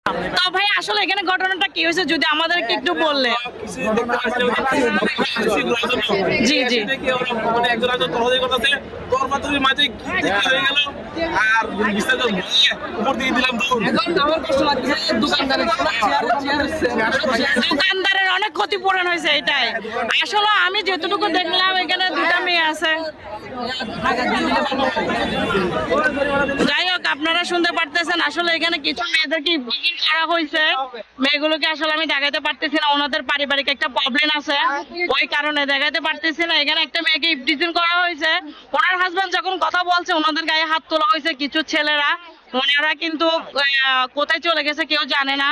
তো ভাই আসলে এখানে ঘটনাটা কি হয়েছে যদি আমাদেরকে একটু বললে। জি জি দোকানদারের অনেক ক্ষতিপূরণ হয়েছে এটাই। আসলে আমি যেটুকু দেখলাম এখানে দুটা মেয়ে আছে। যাই হোক আপনারা শুনতে পারতেছেন আসলে এখানে কিছু মেয়েদেরকে ইফটিজিং করা হয়েছে। মেয়েগুলোকে আসলে আমি দেখাতে পারতেছি না, ওনাদের পারিবারিক একটা প্রবলেম আছে ওই কারণে দেখাতে পারতেছি না। এখানে একটা মেয়েকে ইফটিজিং করা হয়েছে। ওনার হাজবেন্ড যখন কথা বলছে ওনাদের গায়ে হাত তোলা হয়েছে কিছু ছেলেরা। ওনারা কিন্তু কোথায় চলে গেছে কেউ জানে না,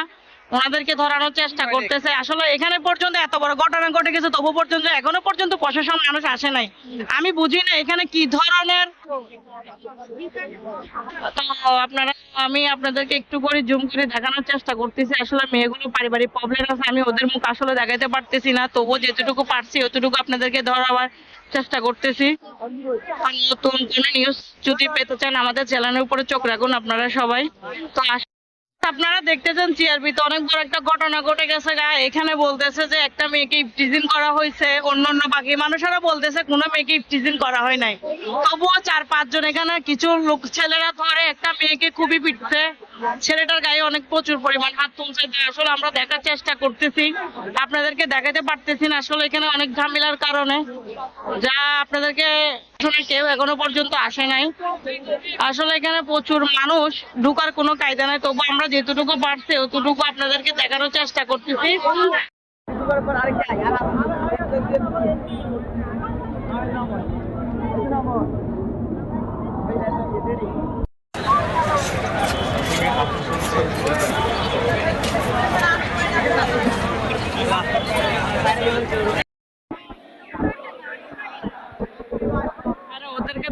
ওনাদেরকে ধরানোর চেষ্টা করতেছে। আসলে এখানে পর্যন্ত এত বড় ঘটনা ঘটে গেছে তবু পর্যন্ত এখনো পর্যন্ত প্রশাসন মানুষ আসে নাই। আমি বুঝি না এখানে কি ধরনের। তো আপনারা আমি আপনাদেরকে একটু করে জুম করে দেখানোর চেষ্টা করতেছি। আসলে মেয়েগুলো পারিবারিক প্রবলেম আছে, আমি ওদের মুখ আসলে দেখাতে পারতেছি না, তবুও যেটুকু পারছি অতটুকু আপনাদেরকে ধরাবার চেষ্টা করতেছি। নতুন কোনো নিউজ যদি পেতে চান আমাদের চ্যানেলের উপরে চোখ রাখুন আপনারা সবাই। তো আপনারা দেখতেছেন জিআরবিতে অনেক বড় একটা ঘটনা ঘটে গেছে। এখানে বলতেছে যে একটা মেয়েকে ইফটিজিং করা হয়েছে, অন্যান্য বাকি মানুষেরা বলতেছে কোনো মেয়েকে ইফটিজিং করা হয় নাই। তবুও 4-5 জন এখানে কিছু লোক ছেলেরা ধরে একটা মেয়েকে খুবই পিটছে। ছেলেটার গায়ে অনেক প্রচুর পরিমাণ হাত তুলছে। আসলে আমরা দেখার চেষ্টা করতেছি, আপনাদেরকে দেখাতে পারতেছি না। আসলে এখানে অনেক ঝামেলার কারণে যা আপনাদেরকে কেউ এখনো পর্যন্ত আসে নাই। আসলে এখানে প্রচুর মানুষ, ঢুকার কোনো কায়দা নাই, তবু আমরা যেটুকু পারছি অতটুকু আপনাদেরকে দেখানোর চেষ্টা করতেছি। ওদেরকে